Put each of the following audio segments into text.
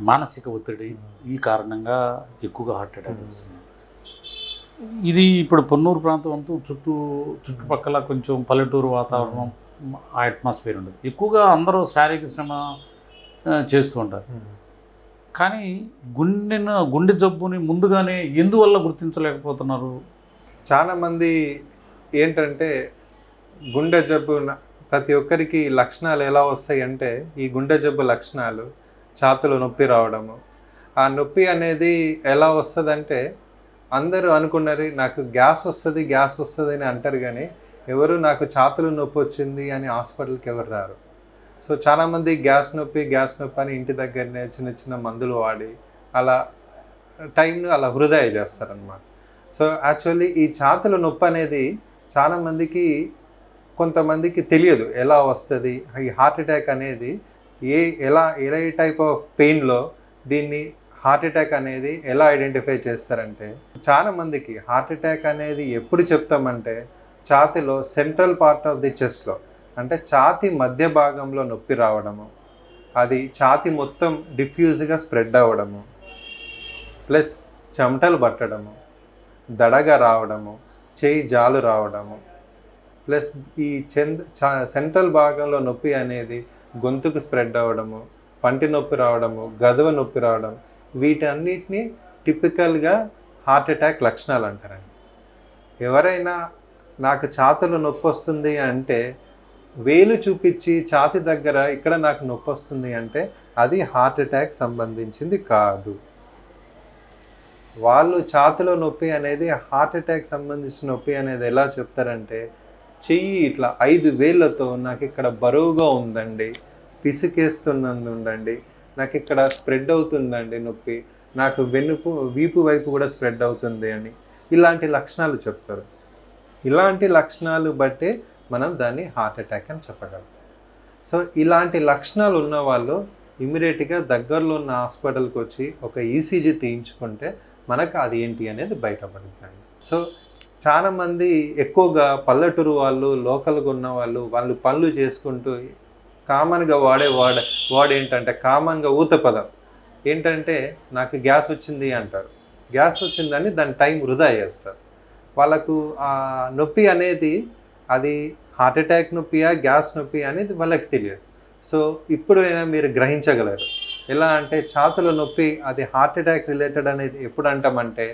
మానసిక ఒత్తిడి ఈ కారణంగా ఎక్కువగా హార్ట్ అటాక్ వస్తుంది. ఇది ఇప్పుడు పొన్నూరు ప్రాంతం అంతా చుట్టుపక్కల కొంచెం పల్లెటూరు వాతావరణం, ఆ అట్మాస్ఫియర్ ఉండదు. ఎక్కువగా అందరూ శారీరక శ్రమ చేస్తూ ఉంటారు. కానీ గుండె జబ్బుని ముందుగానే ఎందువల్ల గుర్తించలేకపోతున్నారు? చాలామంది ఏంటంటే గుండె జబ్బు ప్రతి ఒక్కరికి లక్షణాలు ఎలా వస్తాయి అంటే, ఈ గుండె జబ్బు లక్షణాలు ఛాతీలో నొప్పి రావడము. ఆ నొప్పి అనేది ఎలా వస్తుందంటే, అందరూ అనుకున్నారు నాకు గ్యాస్ వస్తుంది అని అంటారు, కానీ ఎవరు నాకు ఛాతీలో నొప్పి వచ్చింది అని హాస్పిటల్కి ఎవరు రారు. సో చాలామంది గ్యాస్ నొప్పి అని ఇంటి దగ్గరనే చిన్న చిన్న మందులు వాడి అలా టైంను అలా వృధా చేస్తారనమాట. సో యాక్చువల్లీ ఈ ఛాతీలో నొప్పి అనేది చాలామందికి, కొంతమందికి తెలియదు ఎలా వస్తుంది. ఈ హార్ట్ అటాక్ అనేది ఏ టైప్ ఆఫ్ పెయిన్లో దీన్ని హార్ట్ అటాక్ అనేది ఎలా ఐడెంటిఫై చేస్తారంటే, చాలామందికి హార్ట్ అటాక్ అనేది ఎప్పుడు చెప్తామంటే ఛాతీలో సెంట్రల్ పార్ట్ ఆఫ్ ది చెస్ట్లో, అంటే ఛాతీ మధ్య భాగంలో నొప్పి రావడము, అది ఛాతీ మొత్తం డిఫ్యూజ్గా స్ప్రెడ్ అవ్వడము, ప్లస్ చెమటలు పట్టడము, దడగా రావడము, చేయి జాలు రావడము, ప్లస్ ఈ సెంట్రల్ భాగంలో నొప్పి అనేది గొంతుకు స్ప్రెడ్ అవ్వడము, పంటి నొప్పి రావడము, గదవ నొప్పి రావడం, వీటన్నిటిని టిపికల్గా హార్ట్ అటాక్ లక్షణాలు అంటారండి. ఎవరైనా నాకు ఛాతీలో నొప్పి వస్తుంది అంటే వేలు చూపించి ఛాతీ దగ్గర ఇక్కడ నాకు నొప్పి వస్తుంది అంటే అది హార్ట్ అటాక్ సంబంధించింది కాదు. వాళ్ళు ఛాతీలో నొప్పి అనేది హార్ట్ అటాక్ సంబంధించిన నొప్పి అనేది ఎలా చెప్తారంటే, చెయ్యి ఇట్లా 5 వేళ్ళతో నాకు ఇక్కడ బరువుగా ఉందండి, పిసికేస్తున్నందు ఉండండి, నాకు ఇక్కడ స్ప్రెడ్ అవుతుందండి నొప్పి, నాకు వీపు వైపు కూడా స్ప్రెడ్ అవుతుంది అని ఇలాంటి లక్షణాలు చెప్తారు. ఇలాంటి లక్షణాలు బట్టే మనం దాన్ని హార్ట్ అటాక్ అని చెప్పగలుగుతాం. సో ఇలాంటి లక్షణాలు ఉన్న వాళ్ళు ఇమీడియట్గా దగ్గరలో ఉన్న హాస్పిటల్కి వచ్చి ఒక ఈసీజీ తీయించుకుంటే మనకు అది ఏంటి అనేది బయటపడుతుంది. సో చాలామంది ఎక్కువగా పల్లెటూరు వాళ్ళు, లోకల్గా ఉన్న వాళ్ళు పనులు చేసుకుంటూ కామన్గా వాడు ఏంటంటే కామన్గా ఊత పదం ఏంటంటే నాకు గ్యాస్ వచ్చింది అంటారు. గ్యాస్ వచ్చిందని దాని టైం వృధా చేస్తారు. వాళ్ళకు ఆ నొప్పి అనేది అది హార్ట్ అటాక్ నొప్పియా గ్యాస్ నొప్పి అనేది వాళ్ళకి తెలియదు. సో ఇప్పుడైనా మీరు గ్రహించగలరు. ఎలా అంటే ఛాతీలో నొప్పి అది హార్ట్ అటాక్ రిలేటెడ్ అనేది ఎప్పుడు అంటామంటే,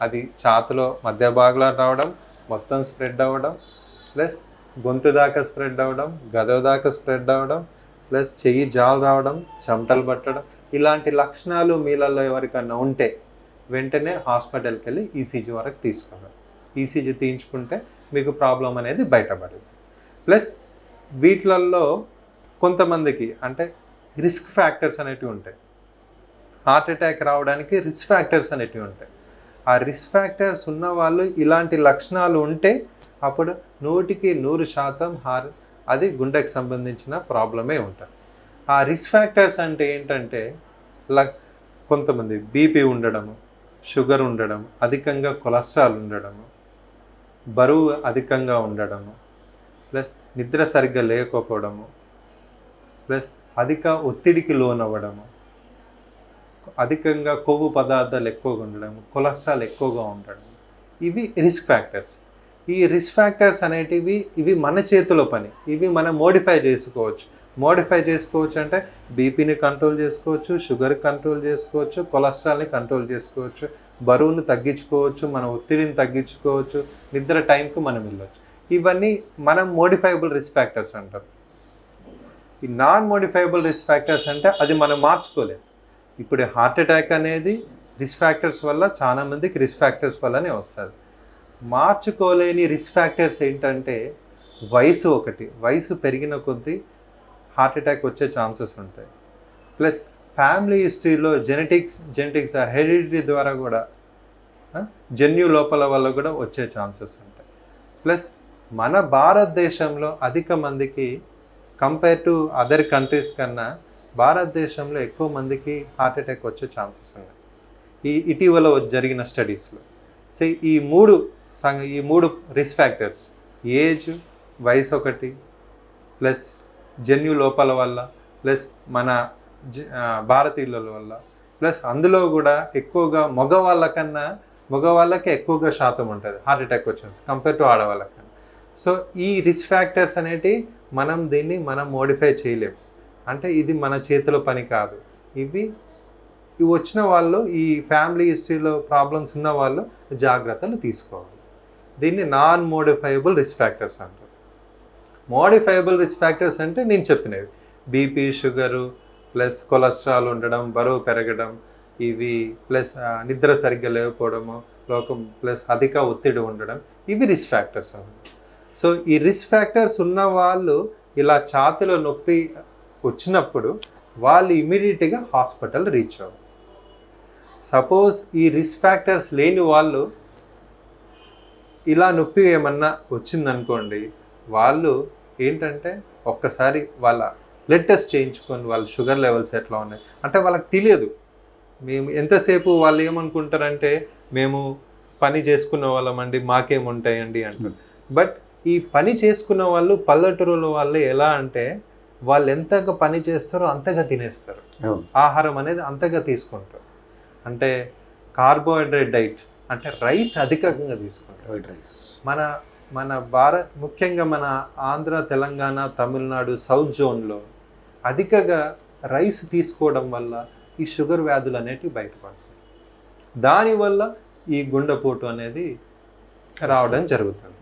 అది ఛాతీలో మధ్య భాగంలో రావడం, మొత్తం స్ప్రెడ్ అవ్వడం, ప్లస్ గొంతు దాకా స్ప్రెడ్ అవ్వడం, గదవ దాకా స్ప్రెడ్ అవ్వడం, ప్లస్ చెయ్యి జాలు రావడం, చెమటలు పట్టడం, ఇలాంటి లక్షణాలు మీలలో ఎవరికన్నా ఉంటే వెంటనే హాస్పిటల్కి వెళ్ళి ఈసీజీ వరకు తీసుకోవాలి. ఈసీజీ తీయించుకుంటే మీకు ప్రాబ్లం అనేది బయటపడుతుంది. ప్లస్ వీటిలలో కొంతమందికి అంటే రిస్క్ ఫ్యాక్టర్స్ అనేటివి ఉంటాయి. హార్ట్ అటాక్ రావడానికి రిస్క్ ఫ్యాక్టర్స్ అనేటివి ఉంటాయి. ఆ రిస్క్ ఫ్యాక్టర్స్ ఉన్న వాళ్ళు ఇలాంటి లక్షణాలు ఉంటే అప్పుడు 100% అది గుండెకి సంబంధించిన ప్రాబ్లమే ఉంటుంది. ఆ రిస్క్ ఫ్యాక్టర్స్ అంటే ఏంటంటే కొంతమంది బీపీ ఉండడము, షుగర్ ఉండడం, అధికంగా కొలెస్ట్రాల్ ఉండడము, బరువు అధికంగా ఉండడము, ప్లస్ నిద్ర సరిగ్గా లేకపోవడము, ప్లస్ అధిక ఒత్తిడికి లోనవ్వడము, అధికంగా కొవ్వు పదార్థాలు ఎక్కువగా ఉండడము, కొలెస్ట్రాల్ ఎక్కువగా ఉండడం, ఇవి రిస్క్ ఫ్యాక్టర్స్. ఈ రిస్క్ ఫ్యాక్టర్స్ అనేటివి ఇవి మన చేతిలో పని. ఇవి మనం మోడిఫై చేసుకోవచ్చు అంటే బీపీని కంట్రోల్ చేసుకోవచ్చు, షుగర్ కంట్రోల్ చేసుకోవచ్చు, కొలెస్ట్రాల్ని కంట్రోల్ చేసుకోవచ్చు, బరువును తగ్గించుకోవచ్చు, మన ఒత్తిడిని తగ్గించుకోవచ్చు, నిద్ర టైంకు మనం వెళ్ళవచ్చు. ఇవన్నీ మనం మోడిఫైబుల్ రిస్క్ ఫ్యాక్టర్స్ అంటారు. ఈ నాన్ మోడిఫైబుల్ రిస్క్ ఫ్యాక్టర్స్ అంటే అది మనం మార్చుకోలేము. ఇప్పుడు హార్ట్ అటాక్ అనేది రిస్క్ ఫ్యాక్టర్స్ వల్ల, చాలామందికి రిస్క్ ఫ్యాక్టర్స్ వల్లనే వస్తుంది. మార్చుకోలేని రిస్క్ ఫ్యాక్టర్స్ ఏంటంటే వయసు పెరిగిన కొద్దీ హార్ట్ అటాక్ వచ్చే ఛాన్సెస్ ఉంటాయి. ప్లస్ ఫ్యామిలీ హిస్టరీలో జెనెటిక్స్ హెరిడిటీ ద్వారా కూడా జన్యు లోపాల వల్ల కూడా వచ్చే ఛాన్సెస్ ఉంటాయి. ప్లస్ మన భారతదేశంలో అధిక మందికి కంపేర్ టు అదర్ కంట్రీస్ కన్నా భారతదేశంలో ఎక్కువ మందికి హార్ట్ అటాక్ వచ్చే ఛాన్సెస్ ఉన్నాయి ఈ ఇటీవల జరిగిన స్టడీస్లో. సో ఈ మూడు రిస్క్ ఫ్యాక్టర్స్, ఏజ్, వయసు ఒకటి, ప్లస్ జన్యు లోపాల వల్ల, ప్లస్ మన భారతీయుల వల్ల, ప్లస్ అందులో కూడా ఎక్కువగా మగవాళ్ళకే ఎక్కువగా శాతం ఉంటుంది హార్ట్ అటాక్ వచ్చేసి కంపేర్ టు ఆడవాళ్ళకన్నా. సో ఈ రిస్క్ ఫ్యాక్టర్స్ అనేటి దీన్ని మనం మోడిఫై చేయలేం. అంటే ఇది మన చేతిలో పని కాదు. ఇవి వచ్చిన వాళ్ళు, ఈ ఫ్యామిలీ హిస్టరీలో ప్రాబ్లమ్స్ ఉన్న వాళ్ళు జాగ్రత్తలు తీసుకోవాలి. దీన్ని నాన్ మోడిఫైయబుల్ రిస్క్ ఫ్యాక్టర్స్ అంటారు. మోడిఫైయబుల్ రిస్క్ ఫ్యాక్టర్స్ అంటే నేను చెప్పినవి బీపీ, షుగరు, ప్లస్ కొలెస్ట్రాల్ ఉండడం, బరువు పెరగడం, ఇవి ప్లస్ నిద్ర సరిగ్గా లేకపోవడము, ప్లస్ అధిక ఒత్తిడి ఉండడం, ఇవి రిస్క్ ఫ్యాక్టర్స్ అన్నమాట. సో ఈ రిస్క్ ఫ్యాక్టర్స్ ఉన్న వాళ్ళు ఇలా ఛాతీలో నొప్పి వచ్చినప్పుడు వాళ్ళు ఇమీడియట్గా హాస్పిటల్ రీచ్ అవ్వాలి. సపోజ్ ఈ రిస్క్ ఫ్యాక్టర్స్ లేని వాళ్ళు ఇలా నొప్పి ఏమన్నా వచ్చిందనుకోండి, వాళ్ళు ఏంటంటే ఒక్కసారి వాళ్ళ బ్లడ్ టెస్ట్ చేయించుకొని వాళ్ళ షుగర్ లెవెల్స్ ఎట్లా ఉన్నాయి అంటే వాళ్ళకి తెలియదు. మేము ఎంతసేపు వాళ్ళు ఏమనుకుంటారంటే మేము పని చేసుకున్న వాళ్ళమండి, మాకేముంటాయండి అంటారు. బట్ ఈ పని చేసుకున్న వాళ్ళు పల్లెటూరుల వాళ్ళు ఎలా అంటే వాళ్ళు ఎంతగా పని చేస్తారో అంతగా తినేస్తారు, ఆహారం అనేది అంతగా తీసుకుంటారు. అంటే కార్బోహైడ్రేట్ డైట్ అంటే రైస్ అధికంగా తీసుకుంటారు. రైస్ మన ముఖ్యంగా మన ఆంధ్ర, తెలంగాణ, తమిళనాడు, సౌత్ జోన్లో అధికంగా రైస్ తీసుకోవడం వల్ల ఈ షుగర్ వ్యాధులు అనేటివి బయటపడతాయి. దానివల్ల ఈ గుండెపోటు అనేది రావడం జరుగుతుంది.